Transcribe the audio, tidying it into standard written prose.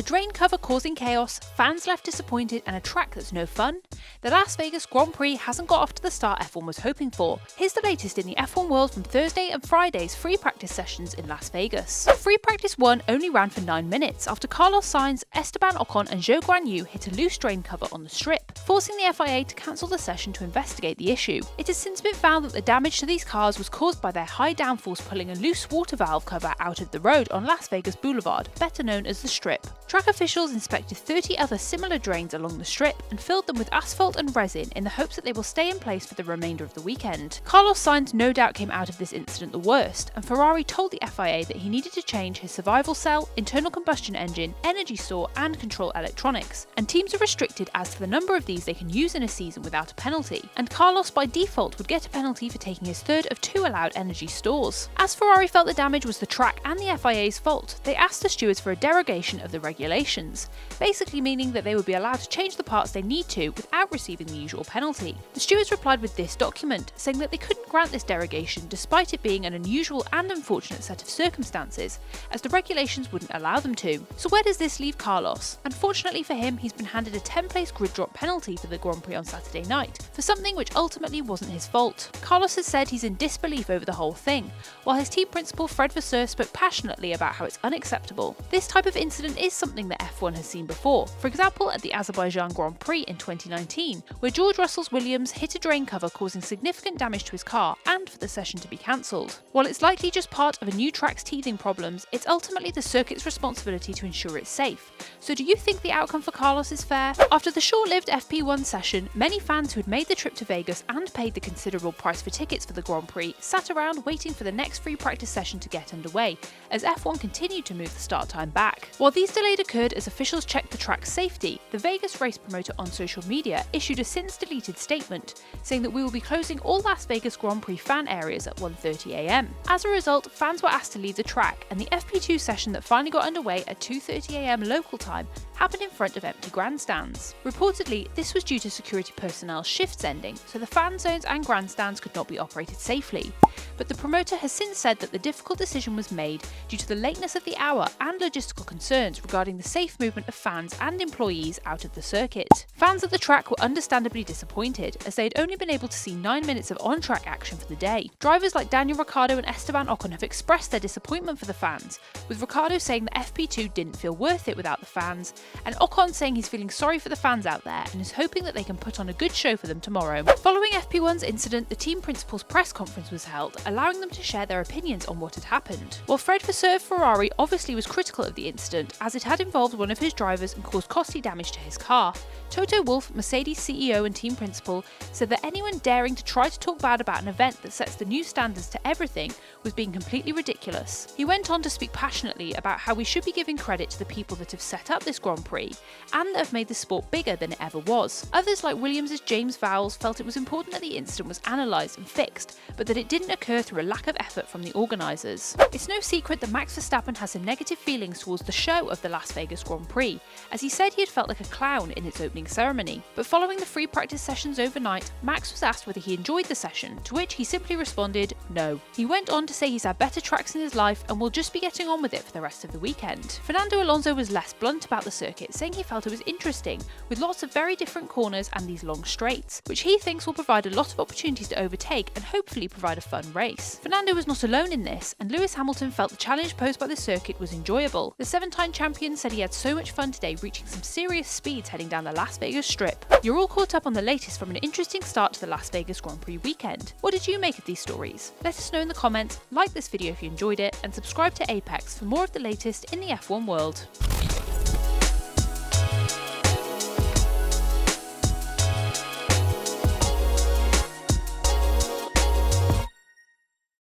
A drain cover causing chaos, fans left disappointed, and a track that's no fun? The Las Vegas Grand Prix hasn't got off to the start F1 was hoping for. Here's the latest in the F1 world from Thursday and Friday's free practice sessions in Las Vegas. Free practice 1 only ran for 9 minutes after Carlos Sainz, Esteban Ocon and Zhou Guanyu hit a loose drain cover on the strip, forcing the FIA to cancel the session to investigate the issue. It has since been found that the damage to these cars was caused by their high downforce pulling a loose water valve cover out of the road on Las Vegas Boulevard, better known as the Strip. Track officials inspected 30 other similar drains along the strip and filled them with asphalt and resin in the hopes that they will stay in place for the remainder of the weekend. Carlos Sainz no doubt came out of this incident the worst, and Ferrari told the FIA that he needed to change his survival cell, internal combustion engine, energy store and control electronics, and teams are restricted as to the number of these they can use in a season without a penalty, and Carlos by default would get a penalty for taking his third of 2 allowed energy stores. As Ferrari felt the damage was the track and the FIA's fault, they asked the stewards for a derogation of the regulations, basically meaning that they would be allowed to change the parts they need to without receiving the usual penalty. The stewards replied with this document, saying that they couldn't grant this derogation despite it being an unusual and unfortunate set of circumstances, as the regulations wouldn't allow them to. So where does this leave Carlos? Unfortunately for him, he's been handed a 10-place grid drop penalty for the Grand Prix on Saturday night, for something which ultimately wasn't his fault. Carlos has said he's in disbelief over the whole thing, while his team principal Fred Vasseur spoke passionately about how it's unacceptable. This type of incident is something that F1 has seen before, for example at the Azerbaijan Grand Prix in 2019, where George Russell's Williams hit a drain cover causing significant damage to his car and for the session to be cancelled. While it's likely just part of a new track's teething problems, it's ultimately the circuit's responsibility to ensure it's safe. So do you think the outcome for Carlos is fair? After the short-lived FP1 session, many fans who had made the trip to Vegas and paid the considerable price for tickets for the Grand Prix sat around waiting for the next free practice session to get underway, as F1 continued to move the start time back. While these delays occurred as officials checked the track's safety, the Vegas race promoter on social media issued a since-deleted statement, saying that we will be closing all Las Vegas Grand Prix fan areas at 1:30 AM. As a result, fans were asked to leave the track, and the FP2 session that finally got underway at 2:30 AM local time happened in front of empty grandstands. Reportedly, this was due to security personnel shifts ending, so the fan zones and grandstands could not be operated safely. But the promoter has since said that the difficult decision was made due to the lateness of the hour and logistical concerns regarding the safe movement of fans and employees out of the circuit. Fans at the track were understandably disappointed, as they had only been able to see 9 minutes of on-track action for the day. Drivers like Daniel Ricciardo and Esteban Ocon have expressed their disappointment for the fans, with Ricciardo saying that FP2 didn't feel worth it without the fans, and Ocon saying he's feeling sorry for the fans out there and is hoping that they can put on a good show for them tomorrow. Following FP1's incident, the team principal's press conference was held, allowing them to share their opinions on what had happened. While Fred Vasseur of Ferrari obviously was critical of the incident, as it had involved one of his drivers and caused costly damage to his car, Toto Wolff, Mercedes CEO and team principal, said that anyone daring to try to talk bad about an event that sets the new standards to everything was being completely ridiculous. He went on to speak passionately about how we should be giving credit to the people that have set up this Grand Prix and that have made the sport bigger than it ever was. Others like Williams' James Vowles felt it was important that the incident was analysed and fixed, but that it didn't occur through a lack of effort from the organisers. It's no secret that Max Verstappen has some negative feelings towards the show of the Las Vegas Grand Prix, as he said he had felt like a clown in its opening ceremony. But following the free practice sessions overnight, Max was asked whether he enjoyed the session, to which he simply responded, no. He went on to say he's had better tracks in his life and will just be getting on with it for the rest of the weekend. Fernando Alonso was less blunt about the circuit, saying he felt it was interesting, with lots of very different corners and these long straights, which he thinks will provide a lot of opportunities to overtake and hopefully provide a fun race. Fernando was not alone in this, and Lewis Hamilton felt the challenge posed by the circuit was enjoyable. The 7-time champion said he had so much fun today, reaching some serious speeds heading down the Las Vegas Strip. You're all caught up on the latest from an interesting start to the Las Vegas Grand Prix weekend. What did you make of these stories? Let us know in the comments, like this video if you enjoyed it, and subscribe to Apex for more of the latest in the F1 world.